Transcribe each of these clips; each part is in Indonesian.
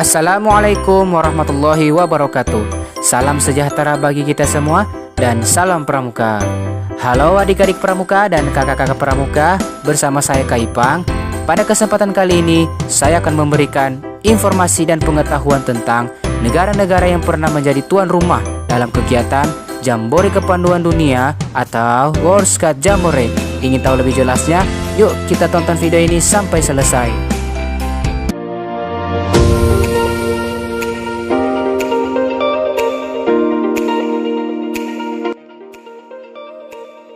Assalamualaikum warahmatullahi wabarakatuh. Salam sejahtera bagi kita semua dan salam pramuka. Halo adik-adik pramuka dan kakak-kakak pramuka, bersama saya Kak Ipang. Pada kesempatan kali ini saya akan memberikan informasi dan pengetahuan tentang negara-negara yang pernah menjadi tuan rumah dalam kegiatan Jambore Kepanduan Dunia atau World Scout Jambore. Ingin tahu lebih jelasnya? Yuk kita tonton video ini sampai selesai.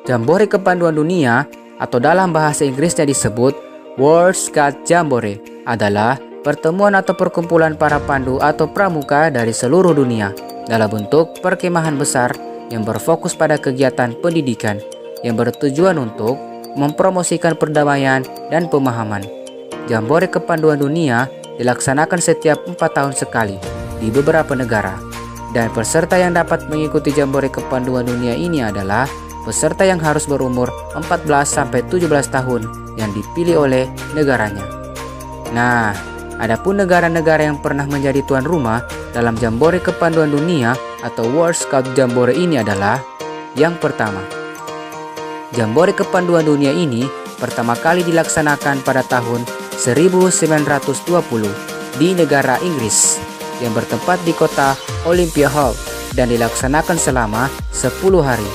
Jambore Kepanduan Dunia atau dalam bahasa Inggrisnya disebut World Scout Jambore adalah pertemuan atau perkumpulan para pandu atau pramuka dari seluruh dunia dalam bentuk perkemahan besar yang berfokus pada kegiatan pendidikan yang bertujuan untuk mempromosikan perdamaian dan pemahaman. Jambore Kepanduan Dunia dilaksanakan setiap 4 tahun sekali di beberapa negara, dan peserta yang dapat mengikuti Jambore Kepanduan Dunia ini adalah peserta yang harus berumur 14-17 tahun yang dipilih oleh negaranya. Nah, adapun negara-negara yang pernah menjadi tuan rumah dalam Jambore Kepanduan Dunia atau World Scout Jambore ini adalah: yang pertama, Jambore Kepanduan Dunia ini pertama kali dilaksanakan pada tahun 1920 di negara Inggris yang bertempat di kota Olympia Hall dan dilaksanakan selama 10 hari,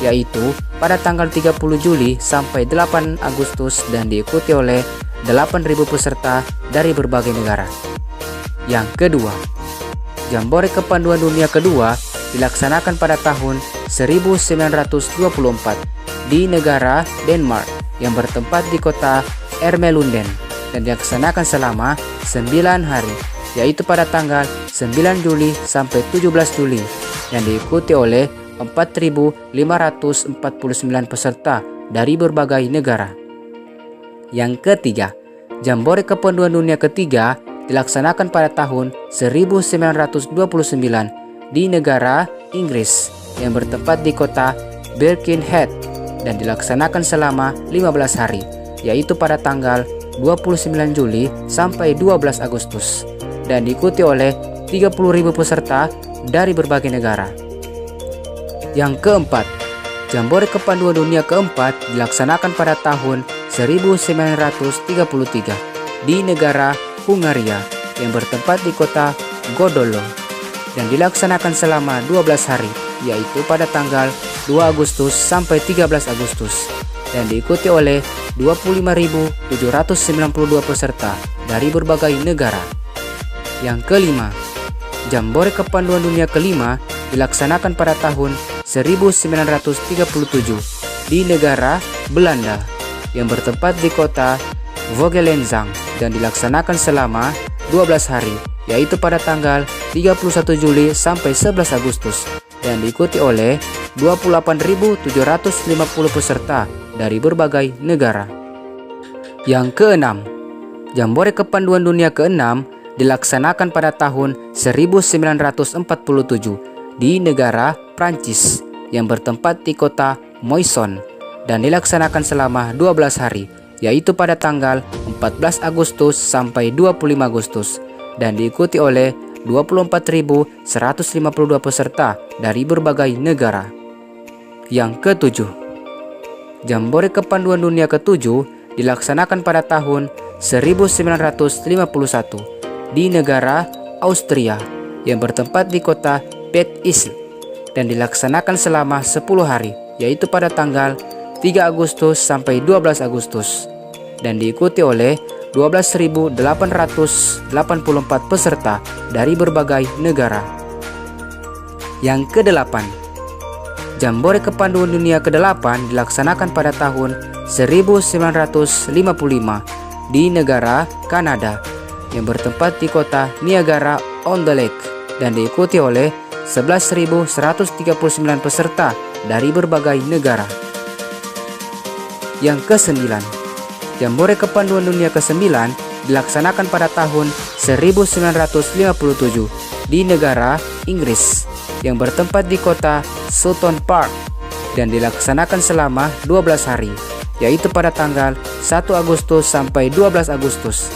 yaitu pada tanggal 30 Juli sampai 8 Agustus dan diikuti oleh 8.000 peserta dari berbagai negara. Yang kedua, Jambore Kepanduan Dunia kedua dilaksanakan pada tahun 1924 di negara Denmark yang bertempat di kota Ermelunden dan dilaksanakan selama 9 hari, yaitu pada tanggal 9 Juli sampai 17 Juli dan diikuti oleh 4.549 peserta dari berbagai negara. Yang ketiga, Jambore Kepanduan Dunia ketiga dilaksanakan pada tahun 1929 di negara Inggris yang bertempat di kota Birkenhead dan dilaksanakan selama 15 hari, yaitu pada tanggal 29 Juli sampai 12 Agustus dan diikuti oleh 30.000 peserta dari berbagai negara. Yang keempat, Jambore Kepanduan Dunia keempat dilaksanakan pada tahun 1933 di negara Hungaria yang bertempat di kota Godolo dan dilaksanakan selama 12 hari, yaitu pada tanggal 2 Agustus sampai 13 Agustus dan diikuti oleh 25.792 peserta dari berbagai negara. Yang kelima, Jambore Kepanduan Dunia kelima dilaksanakan pada tahun 1937 di negara Belanda yang bertempat di kota Vogelenzang dan dilaksanakan selama 12 hari, yaitu pada tanggal 31 Juli sampai 11 Agustus dan diikuti oleh 28.750 peserta dari berbagai negara. Yang keenam, Jambore Kepanduan Dunia keenam dilaksanakan pada tahun 1947 di negara Prancis yang bertempat di kota Moisson dan dilaksanakan selama 12 hari, yaitu pada tanggal 14 Agustus sampai 25 Agustus dan diikuti oleh 24.152 peserta dari berbagai negara. Yang ketujuh, Jambore Kepanduan Dunia ketujuh dilaksanakan pada tahun 1951 di negara Austria yang bertempat di kota Bad Ischl dan dilaksanakan selama 10 hari, yaitu pada tanggal 3 Agustus sampai 12 Agustus dan diikuti oleh 12.884 peserta dari berbagai negara. Yang kedelapan, Jambore Kepanduan Dunia ke-8 dilaksanakan pada tahun 1955 di negara Kanada yang bertempat di kota Niagara-on-the-Lake dan diikuti oleh 11.139 peserta dari berbagai negara. Yang kesembilan, Jambore Kepanduan Dunia ke-9 dilaksanakan pada tahun 1957 di negara Inggris yang bertempat di kota Sutton Park dan dilaksanakan selama 12 hari, yaitu pada tanggal 1 Agustus sampai 12 Agustus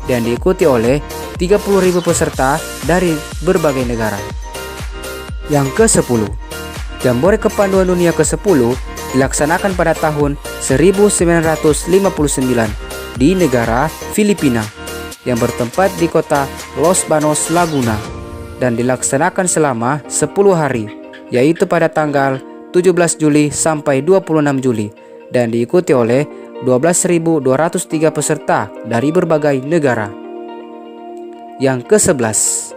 dan diikuti oleh 30.000 peserta dari berbagai negara. Yang ke-10, Jambore Kepanduan Dunia ke-10 dilaksanakan pada tahun 1959 di negara Filipina yang bertempat di kota Los Banos, Laguna, dan dilaksanakan selama 10 hari, yaitu pada tanggal 17 Juli sampai 26 Juli, dan diikuti oleh 12.203 peserta dari berbagai negara. Yang ke-11,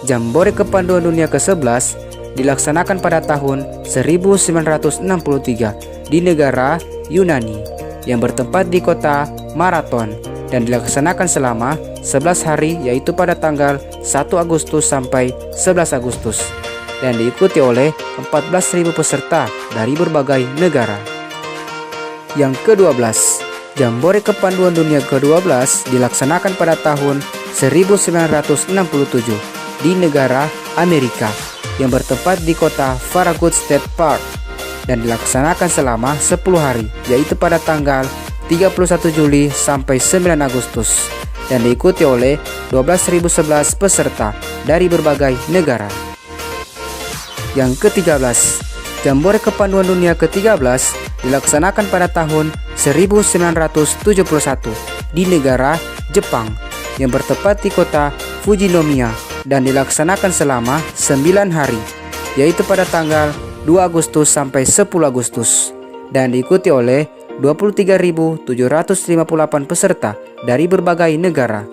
Jambore Kepanduan Dunia ke-11 dilaksanakan pada tahun 1963 di negara Yunani yang bertempat di kota Marathon dan dilaksanakan selama 11 hari, yaitu pada tanggal 1 Agustus sampai 11 Agustus, dan diikuti oleh 14.000 peserta dari berbagai negara. Yang ke-12, Jambore Kepanduan Dunia ke-12 dilaksanakan pada tahun 1967 di negara Amerika yang bertempat di kota Farragut State Park dan dilaksanakan selama 10 hari, yaitu pada tanggal 31 Juli sampai 9 Agustus, dan diikuti oleh 12.011 peserta dari berbagai negara. Yang ke-13, Jambore Kepanduan Dunia ke-13 dilaksanakan pada tahun 1971 di negara Jepang yang bertempat di kota Fujinomiya dan dilaksanakan selama 9 hari, yaitu pada tanggal 2 Agustus sampai 10 Agustus, dan diikuti oleh 23.758 peserta dari berbagai negara.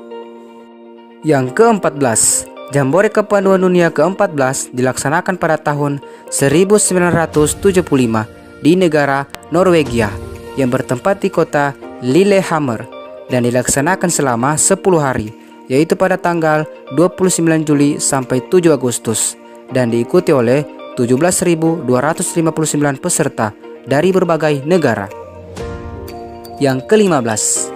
Yang ke-14, Jambore Kepanduan Dunia ke-14 dilaksanakan pada tahun 1975 di negara Norwegia yang bertempat di kota Lillehammer dan dilaksanakan selama 10 hari, yaitu pada tanggal 29 Juli sampai 7 Agustus, dan diikuti oleh 17.259 peserta dari berbagai negara. Yang ke-15,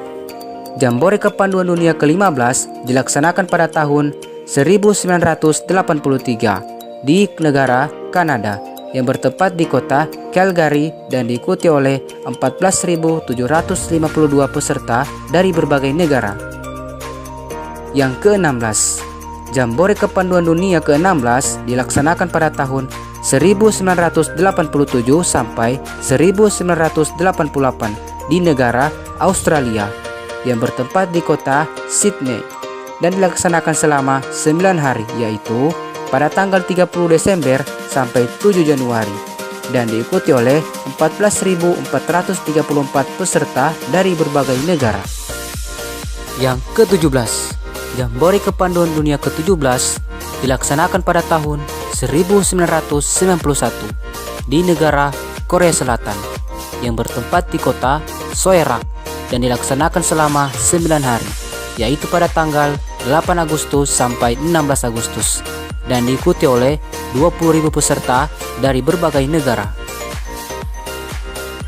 Jambore Kepanduan Dunia ke-15 dilaksanakan pada tahun 1983 di negara Kanada yang bertempat di kota Calgary dan diikuti oleh 14.752 peserta dari berbagai negara. Yang ke-16, Jambore Kepanduan Dunia ke-16 dilaksanakan pada tahun 1987 sampai 1988 di negara Australia yang bertempat di kota Sydney dan dilaksanakan selama 9 hari, yaitu pada tanggal 30 Desember sampai 7 Januari, dan diikuti oleh 14.434 peserta dari berbagai negara. Yang ke-17, Jambore Kepanduan Dunia ke-17 dilaksanakan pada tahun 1991 di negara Korea Selatan yang bertempat di kota Soerak dan dilaksanakan selama 9 hari, yaitu pada tanggal 8 Agustus sampai 16 Agustus, dan diikuti oleh 20.000 peserta dari berbagai negara.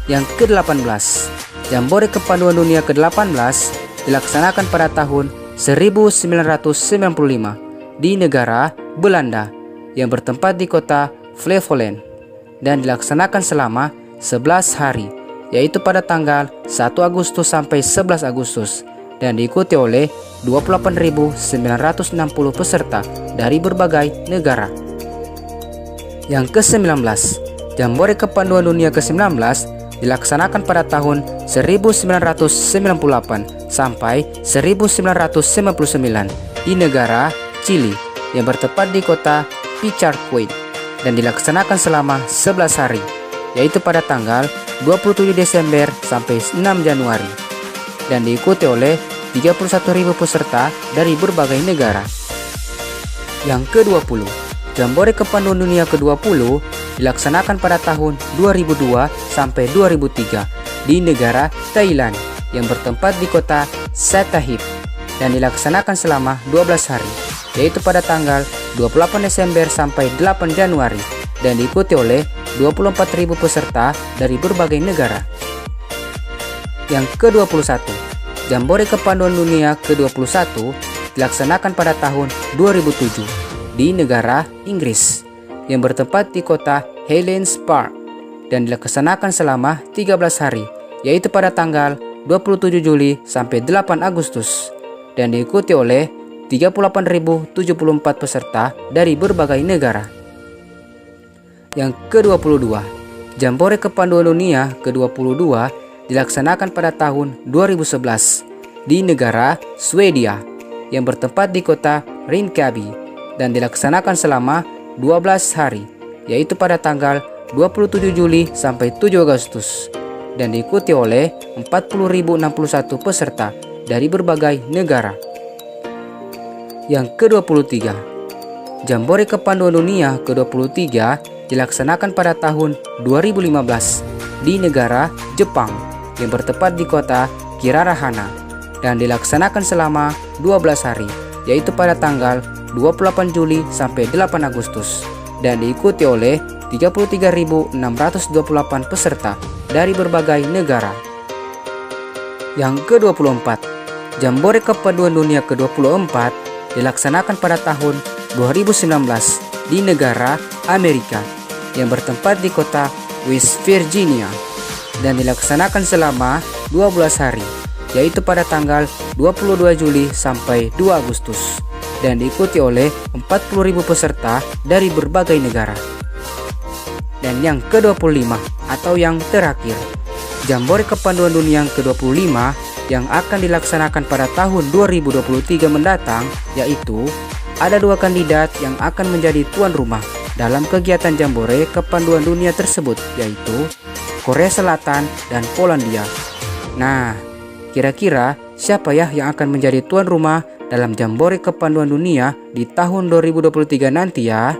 Yang ke-18, Jambore Kepanduan Dunia ke-18 dilaksanakan pada tahun 1995 di negara Belanda yang bertempat di kota Flevoland dan dilaksanakan selama 11 hari, yaitu pada tanggal 1 Agustus sampai 11 Agustus, dan diikuti oleh 28.960 peserta dari berbagai negara. Yang ke-19, Jambore Kepanduan Dunia ke-19 dilaksanakan pada tahun 1998 sampai 1999 di negara Chili yang bertempat di kota Picharquid dan dilaksanakan selama 11 hari, yaitu pada tanggal 27 Desember sampai 6 Januari, dan diikuti oleh 31.000 peserta dari berbagai negara. Yang ke-20, Jambore Kepanduan Dunia ke-20 dilaksanakan pada tahun 2002 sampai 2003 di negara Thailand yang bertempat di kota Sattahip dan dilaksanakan selama 12 hari, yaitu pada tanggal 28 Desember sampai 8 Januari, dan diikuti oleh 24.000 peserta dari berbagai negara. Yang ke-21, Jambore Kepanduan Dunia ke-21 dilaksanakan pada tahun 2007 di negara Inggris yang bertempat di kota Hylands Park dan dilaksanakan selama 13 hari, yaitu pada tanggal 27 Juli sampai 8 Agustus, dan diikuti oleh 38.074 peserta dari berbagai negara. Yang ke-22, Jambore Kepanduan Dunia ke-22 dilaksanakan pada tahun 2011 di negara Swedia yang bertempat di kota Rinkaby dan dilaksanakan selama 12 hari, yaitu pada tanggal 27 Juli sampai 7 Agustus dan diikuti oleh 40.061 peserta dari berbagai negara. Yang ke-23, Jambore Kepanduan Dunia ke-23 dilaksanakan pada tahun 2015 di negara Jepang yang bertempat di kota Kirarahana dan dilaksanakan selama 12 hari, yaitu pada tanggal 28 Juli sampai 8 Agustus dan diikuti oleh 33.628 peserta dari berbagai negara. Yang ke-24, Jambore Kepanduan Dunia ke-24 dilaksanakan pada tahun 2019 di negara Amerika yang bertempat di kota West Virginia dan dilaksanakan selama 12 hari, yaitu pada tanggal 22 Juli sampai 2 Agustus dan diikuti oleh 40.000 peserta dari berbagai negara. Dan yang ke-25 atau yang terakhir, Jambore Kepanduan Dunia yang ke-25 yang akan dilaksanakan pada tahun 2023 mendatang, yaitu ada 2 kandidat yang akan menjadi tuan rumah dalam kegiatan Jambore Kepanduan Dunia tersebut, yaitu Korea Selatan dan Polandia. Nah, kira-kira siapa ya yang akan menjadi tuan rumah dalam Jambore Kepanduan Dunia di tahun 2023 nanti ya?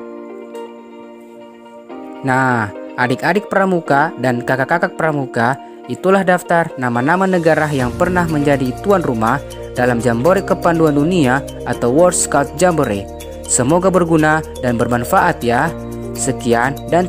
Nah, adik-adik pramuka dan kakak-kakak pramuka, itulah daftar nama-nama negara yang pernah menjadi tuan rumah dalam Jambore Kepanduan Dunia atau World Scout Jambore. Semoga berguna dan bermanfaat ya. Sekian dan